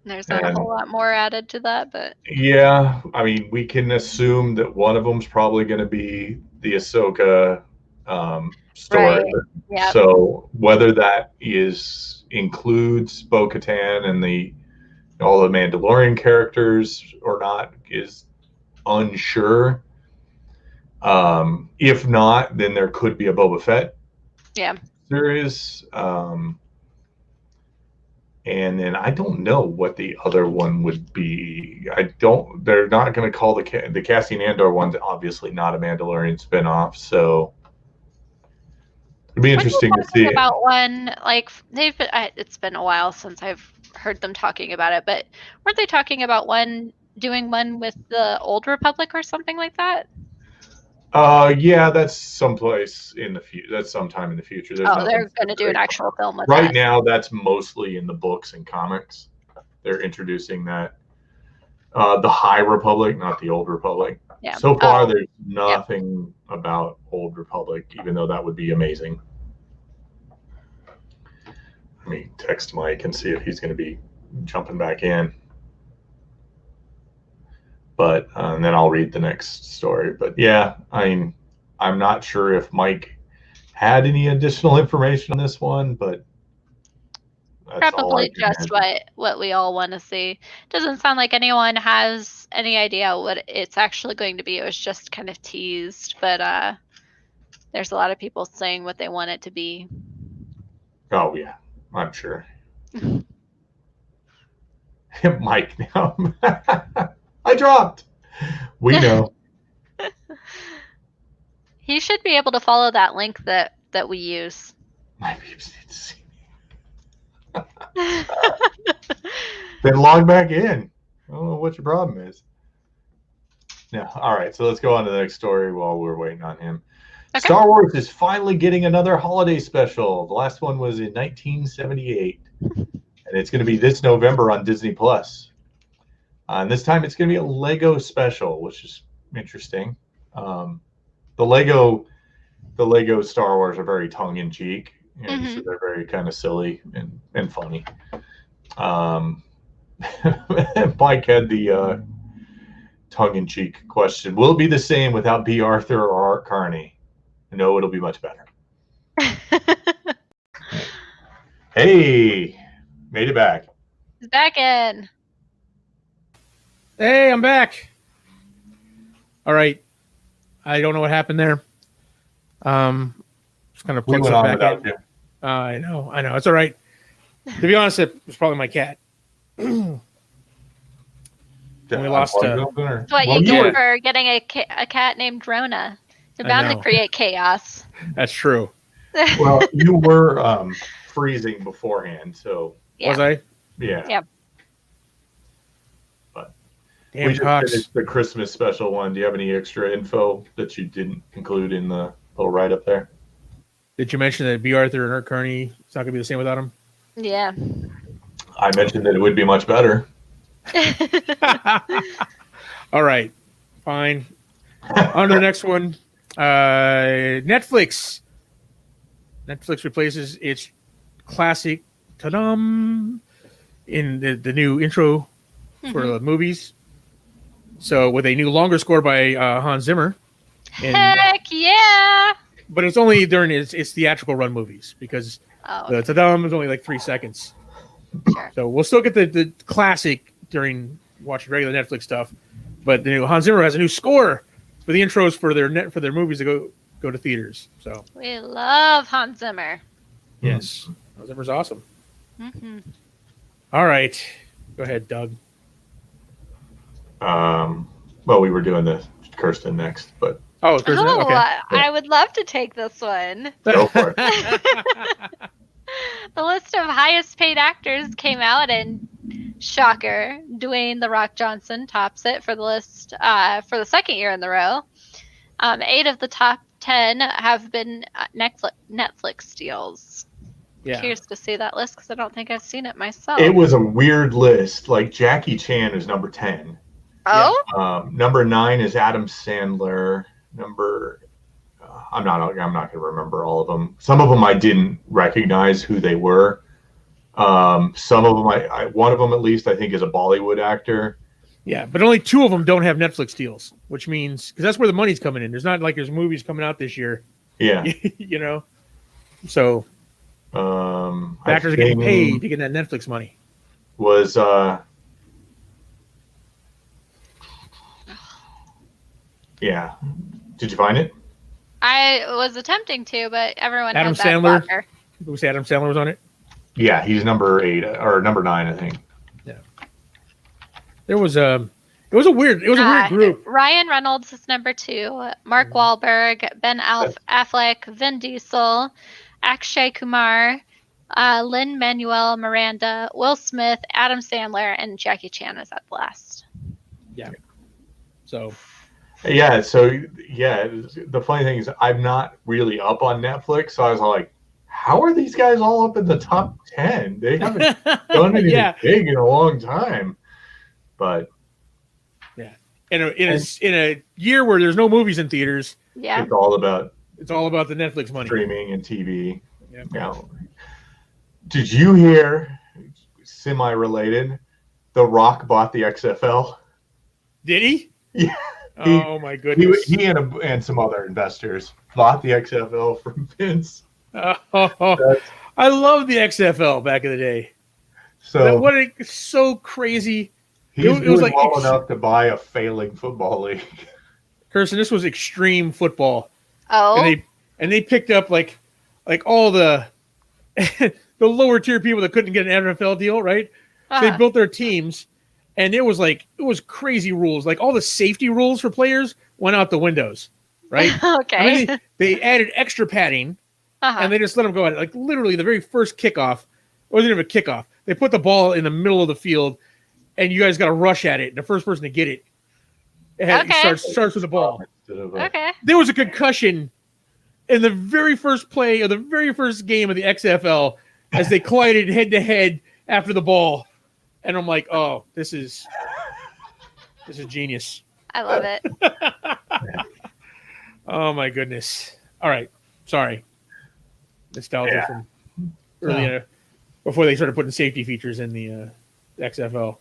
There's not a whole lot more added to that, but yeah, I mean, we can assume that one of them's probably going to be the Ahsoka story. Right. Yep. So whether that includes Bo-Katan and all the Mandalorian characters or not is unsure. If not, then there could be a Boba Fett series. And then I don't know what the other one would be. They're not going to call the Cassian Andor one's obviously not a Mandalorian spinoff, so it'd be interesting to see. About one, like it's been a while since I've heard them talking about it, but weren't they talking about doing one with the Old Republic or something like that? Yeah, that's someplace in the future. That's sometime in the future. They're going to do an actual film with right that. Now, that's mostly in the books and comics. They're introducing that. The High Republic, not the Old Republic. Yeah. So far, there's nothing about Old Republic, even though that would be amazing. Let me text Mike and see if he's going to be jumping back in. But and then I'll read the next story. But yeah, I'm not sure if Mike had any additional information on this one, but that's probably just what we all want to see. Doesn't sound like anyone has any idea what it's actually going to be. It was just kind of teased, but there's a lot of people saying what they want it to be. Oh yeah, I'm sure. Mike, now I dropped. We know. He should be able to follow that link that we use. My peeps need to see me. Then log back in. I don't know what your problem is. Yeah. All right. So let's go on to the next story while we're waiting on him. Okay. Star Wars is finally getting another holiday special. The last one was in 1978, and it's going to be this November on Disney Plus. And this time it's going to be a Lego special, which is interesting. The Lego Star Wars are very tongue in cheek. So they're very kind of silly and funny. Mike had the tongue-in-cheek question. Will it be the same without B. Arthur or Art Carney? No, it'll be much better. Hey, made it back. He's back in. Hey, I'm back. All right. I don't know what happened there. Just kind of plug stuff back in. I know. It's all right. To be honest, it was probably my cat. We lost. That's what you get for getting a cat named Rona. You're bound to create chaos. That's true. Well, you were freezing beforehand, so was I? Yeah. Yeah. But damn, we just finished the Christmas special one. Do you have any extra info that you didn't include in the little write-up there? Did you mention that B. Arthur and Art Carney, it's not going to be the same without him? Yeah. I mentioned that it would be much better. All right. Fine. On to the next one. Netflix. Netflix replaces its classic ta-dam in the new intro for the movies. So with a new longer score by Hans Zimmer. Heck yeah! But it's only during its theatrical run movies because the ta-dam is only like 3 seconds. Sure. So we'll still get the classic during watching regular Netflix stuff. But the new Hans Zimmer has a new score for the intros for their movies to go to theaters. So we love Hans Zimmer. Yes, Hans Zimmer's awesome. Mm-hmm. All right, go ahead, Doug. Well, we were doing the Kirsten next, but Kirsten. Okay. I would love to take this one. Go for it. The list of highest paid actors came out, and shocker, Dwayne "The Rock" Johnson tops it for the list for the second year in the row. 8 of the top 10 have been Netflix deals. Yeah. Curious to see that list because I don't think I've seen it myself. It was a weird list. Like Jackie Chan is number 10. Oh. Yeah. Number 9 is Adam Sandler. I'm not going to remember all of them. Some of them I didn't recognize who they were. Some of them, one of them at least, I think is a Bollywood actor. Yeah, but only 2 of them don't have Netflix deals, which means because that's where the money's coming in. There's not like there's movies coming out this year. Yeah, So, actors are getting paid to get that Netflix money. Was yeah. Did you find it? I was attempting to, but everyone Adam had that Sandler. blocker. Who say Adam Sandler was on it? Yeah, he's number 8 or number 9, I think. Yeah. It was a weird group. Ryan Reynolds is number 2. Mark Wahlberg, Ben Affleck, Vin Diesel, Akshay Kumar, Lin-Manuel Miranda, Will Smith, Adam Sandler, and Jackie Chan is at the last. Yeah. So. Yeah. So the funny thing is, I'm not really up on Netflix, so I was like, how are these guys all up in the top 10? They haven't done anything big in a long time. But yeah, in a year where there's no movies in theaters, it's all about the Netflix money, streaming and TV. Yeah. Now, did you hear? Semi-related. The Rock bought the XFL. Did he? Yeah. Oh my goodness. He and some other investors bought the XFL from Vince. I love the XFL back in the day. So so crazy. It was like well enough to buy a failing football league. Kirsten, this was extreme football. Oh. And they picked up like all the the lower tier people that couldn't get an NFL deal, right? So they built their teams, and it was crazy rules. Like all the safety rules for players went out the windows, right? Okay. I mean, they added extra padding, and they just let them go at it. Like literally, the very first kickoff wasn't even a kickoff. They put the ball in the middle of the field, and you guys got to rush at it. And the first person to get it, starts with the ball. Okay. There was a concussion in the very first play of the very first game of the XFL as they collided head to head after the ball. And I'm like, oh, this is genius. I love it. Oh my goodness. All right. Sorry. Nostalgia from earlier before they started putting safety features in the XFL.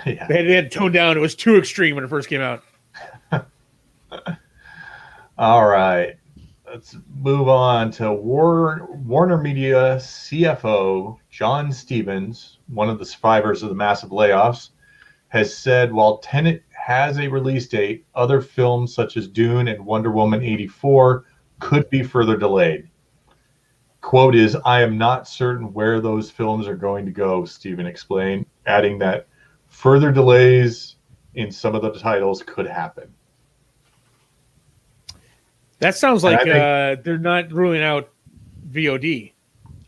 Yeah. They had to tone down. It was too extreme when it first came out. All right. Let's move on to Warner Media CFO John Stevens, one of the survivors of the massive layoffs, has said while Tenet has a release date, other films such as Dune and Wonder Woman 84 could be further delayed. Quote is, "I am not certain where those films are going to go," Steven explained, adding that further delays in some of the titles could happen. That sounds like they're not ruling out VOD.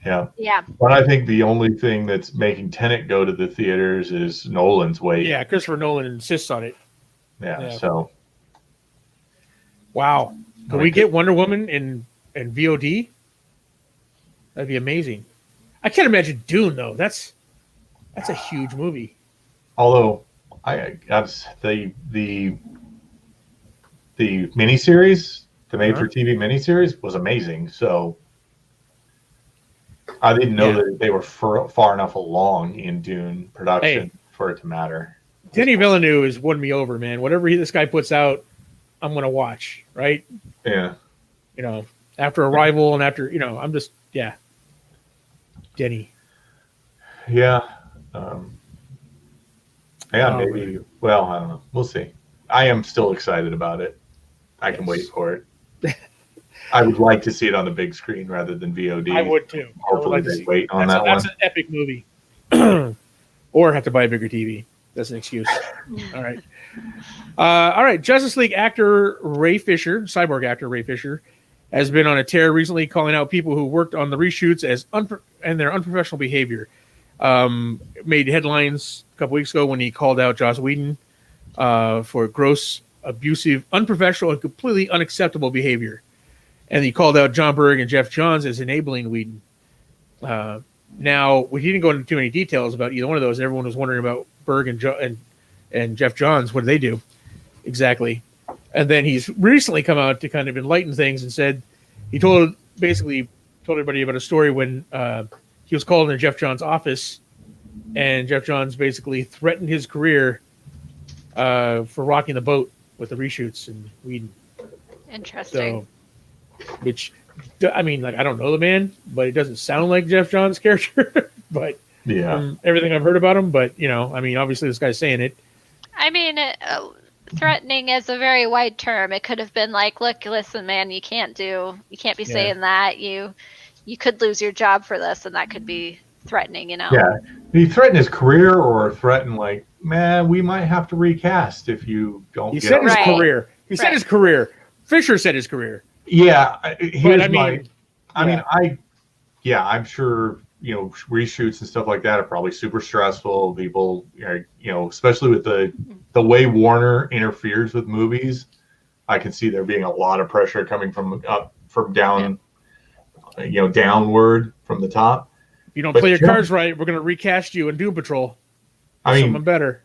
Yeah. Yeah. But I think the only thing that's making Tenet go to the theaters is Nolan's wait. Yeah, Christopher Nolan insists on it. Yeah. So. Wow. Can we get Wonder Woman in VOD? That'd be amazing. I can't imagine Dune though. That's a huge movie. Although the miniseries, the made-for-TV miniseries, was amazing. So I didn't know that they were far enough along in Dune production for it to matter. Denis Villeneuve has won me over, man. Whatever this guy puts out, I'm going to watch, right? Yeah. You know, after Arrival and after, I'm just, Denny. Yeah. Maybe. Well, I don't know. We'll see. I am still excited about it. I can wait for it. I would like to see it on the big screen rather than VOD. I would too. Hopefully they wait on that one. That's an epic movie. Or have to buy a bigger TV. That's an excuse. All right. All right. Justice League actor Ray Fisher, cyborg actor Ray Fisher, has been on a tear recently, calling out people who worked on the reshoots and their unprofessional behavior. Made headlines a couple weeks ago when he called out Joss Whedon for gross, abusive, unprofessional, and completely unacceptable behavior. And he called out John Berg and Jeff Johns as enabling Whedon. Now, we didn't go into too many details about either one of those. Everyone was wondering about Berg and Jeff Johns. What did they do exactly? And then he's recently come out to kind of enlighten things and said he told everybody about a story when he was called into Jeff Johns' office, and Jeff Johns basically threatened his career for rocking the boat with the reshoots and Whedon. Interesting. So, which, I mean, like, I don't know the man, but it doesn't sound like Jeff Johns' character. But from everything I've heard about him, but I mean, obviously this guy's saying it. I mean, threatening is a very wide term. It could have been like, look, listen, man, you can't be saying that. You could lose your job for this, and that could be threatening, Yeah. Did he threaten his career or threaten like, man, we might have to recast if you don't He said his career. He said his career. Fisher said his career. Yeah. I'm sure, reshoots and stuff like that are probably super stressful. People, especially with the way Warner interferes with movies, I can see there being a lot of pressure coming from down, downward from the top. If you don't play your cards right, we're going to recast you in Doom Patrol. Someone better.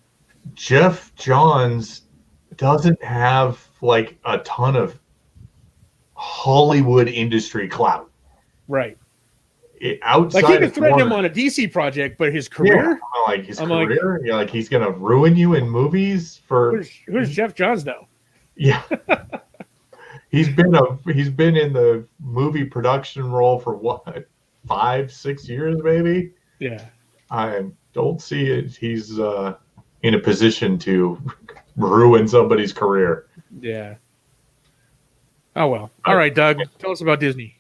Jeff Johns doesn't have like a ton of Hollywood industry clout. Right. Outside like he could threaten him on a DC project, but his career? He's going to ruin you in movies for... Who's Jeff Johns now? Yeah. He's been in the movie production role for what, 5-6 years maybe? Yeah. I don't see it. He's in a position to ruin somebody's career. Yeah. Oh well. All right, Doug. Tell us about Disney.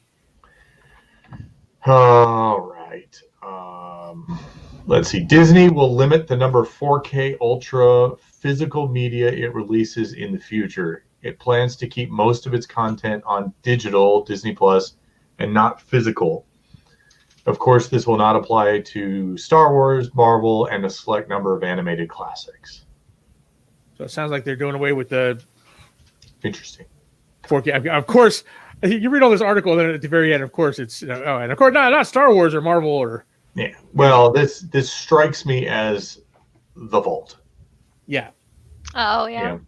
All right. right. Let's see. Disney will limit the number of 4K Ultra physical media it releases in the future. It plans to keep most of its content on digital, Disney Plus, and not physical. Of course, this will not apply to Star Wars, Marvel, and a select number of animated classics. So it sounds like they're doing away with the Interesting. 4K. Of course, you read all this article, and then at the very end, of course, it's and of course, not Star Wars or Marvel or. Yeah. Well, this strikes me as the vault. Yeah. Oh yeah.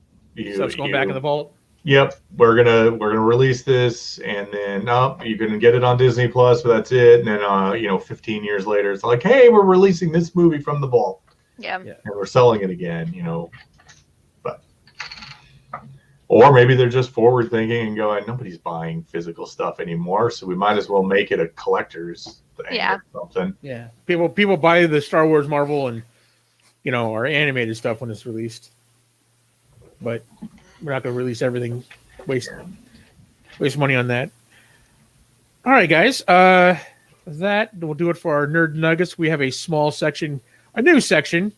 Stuff's going back in the vault. Yep, we're gonna release this, and then you can get it on Disney Plus, but that's it. And then 15 years later, it's like, hey, we're releasing this movie from the vault. Yeah. And we're selling it again. But or maybe they're just forward thinking and going, nobody's buying physical stuff anymore, so we might as well make it a collector's thing or something. Yeah, people buy the Star Wars, Marvel, and our animated stuff when it's released, but we're not going to release everything. Waste money on that. All right, guys. That will do it for our Nerd Nuggets. We have a small section, a new section,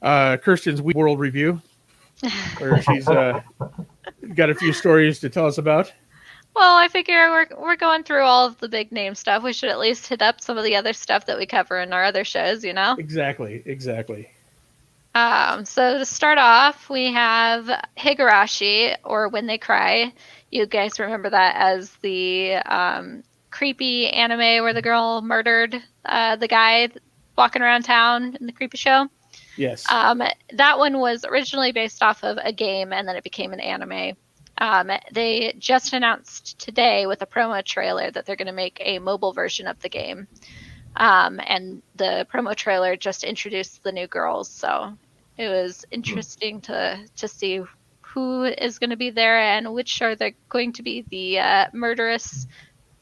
Kirsten's Wii World Review, where she's got a few stories to tell us about. Well, I figure we're going through all of the big name stuff. We should at least hit up some of the other stuff that we cover in our other shows, Exactly. So to start off, we have Higurashi, or When They Cry. You guys remember that as the creepy anime where the girl murdered the guy walking around town in the creepy show? Yes. That one was originally based off of a game, and then it became an anime. They just announced today with a promo trailer that they're going to make a mobile version of the game. And the promo trailer just introduced the new girls, so it was interesting to see who is going to be there and which are they going to be, the murderous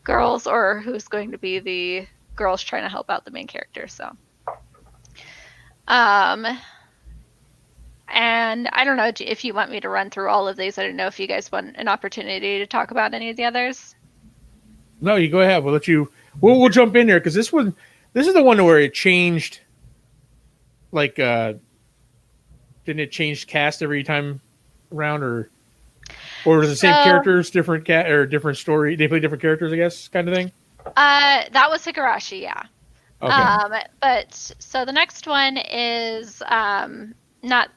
girls or who's going to be the girls trying to help out the main character. So, and I don't know if you want me to run through all of these. I don't know if you guys want an opportunity to talk about any of the others. No, you go ahead. We'll let you. We'll jump in there because this is the one where it changed. Like, didn't it change cast every time around, or was the same characters, different or different story? They play different characters, I guess, kind of thing. That was Higurashi, yeah. Okay. But so the next one is not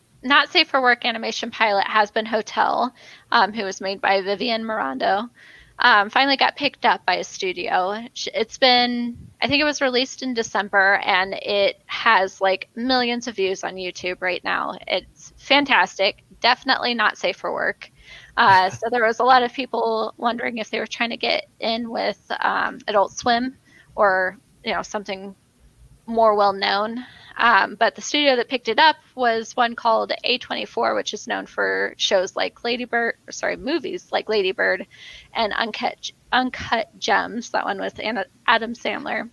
safe for work animation pilot Has Been Hotel, who was made by Vivian Mirando. Finally got picked up by a studio. It's been, I think it was released in December, and it has like millions of views on YouTube right now. It's fantastic. Definitely not safe for work. So there was a lot of people wondering if they were trying to get in with Adult Swim or something more well known. But the studio that picked it up was one called A24, which is known for shows like movies like Lady Bird and Uncut Gems, that one with Adam Sandler.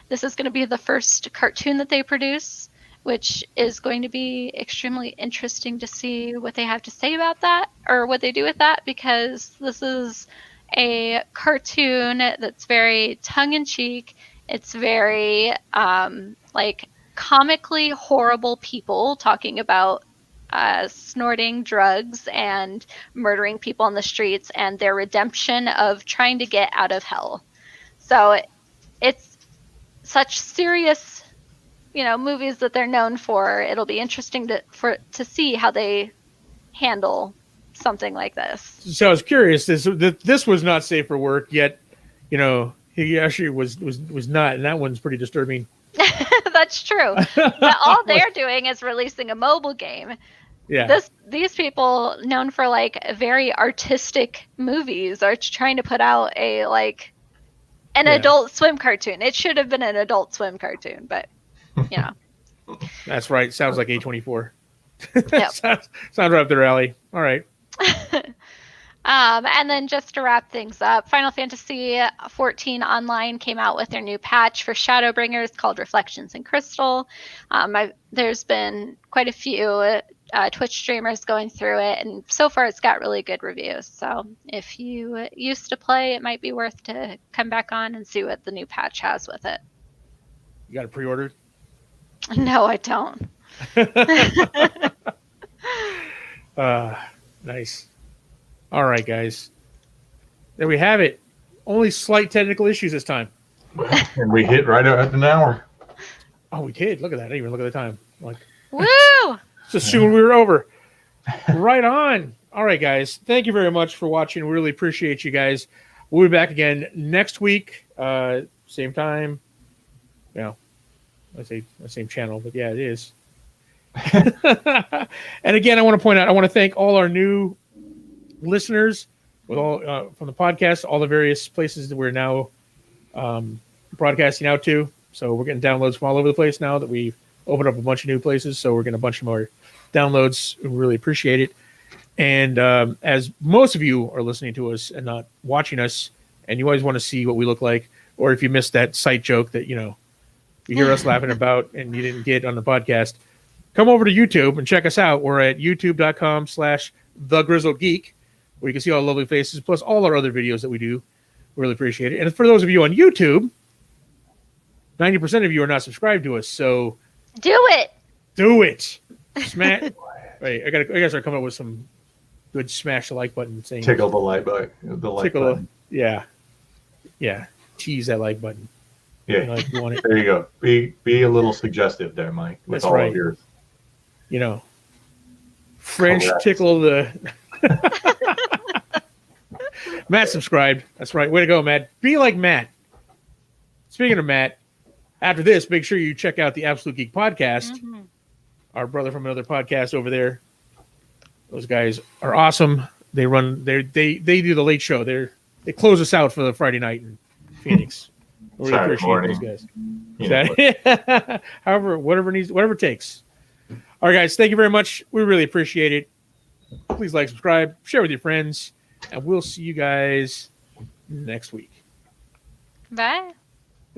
This is going to be the first cartoon that they produce, which is going to be extremely interesting to see what they have to say about that or what they do with that, because this is a cartoon that's very tongue-in-cheek. It's very comically horrible people talking about snorting drugs and murdering people on the streets and their redemption of trying to get out of hell. So it's such serious, movies that they're known for. It'll be interesting to see how they handle something like this. So I was curious. This was not safe for work, yet he actually was not, and that one's pretty disturbing. That's true. But all they're doing is releasing a mobile game. Yeah. These people known for very artistic movies are trying to put out an Adult Swim cartoon. It should have been an Adult Swim cartoon, but That's right. Sounds like A24. Yep. sounds right up their alley. All right. And then just to wrap things up, Final Fantasy 14 Online came out with their new patch for Shadowbringers called Reflections in Crystal. There's been quite a few Twitch streamers going through it, and so far it's got really good reviews. So if you used to play, it might be worth to come back on and see what the new patch has with it. You got it pre-ordered? No, I don't. Nice. All right, guys. There we have it. Only slight technical issues this time. And we hit right at an hour. Oh, we did. Look at that. I didn't even look at the time. Like, Woo! just assumed we were over. Right on. All right, guys. Thank you very much for watching. We really appreciate you guys. We'll be back again next week. Same time. I say the same channel, but yeah, it is. And again, I want to point out, I want to thank all our new listeners with all from the podcast, all the various places that we're now broadcasting out to. So we're getting downloads from all over the place now that we've opened up a bunch of new places. So we're getting a bunch more downloads. We really appreciate it. And as most of you are listening to us and not watching us, and you always want to see what we look like, or if you missed that sight joke that, you hear us laughing about and you didn't get on the podcast, come over to YouTube and check us out. We're at youtube.com/The Grizzled Geek, where you can see all the lovely faces, plus all our other videos that we do. We really appreciate it. And for those of you on YouTube, 90% of you are not subscribed to us, so Do it. do it. Smash. Wait, I gotta start coming up with some good smash the like button thing. Tickle the like button. Button. Yeah. Tease that like button. Yeah. Like you want it. There you go. Be a little suggestive there, Mike. With That's all right. Of yours. French Correct. tickle the. Matt subscribed. That's right. Way to go, Matt. Be like Matt. Speaking of Matt, after this, make sure you check out the Absolute Geek podcast. Mm-hmm. Our brother from another podcast over there. Those guys are awesome. They do the late show. They close us out for the Friday night in Phoenix. We really appreciate those guys. However, whatever it takes. All right, guys. Thank you very much. We really appreciate it. Please like, subscribe, share with your friends, and we'll see you guys next week. Bye.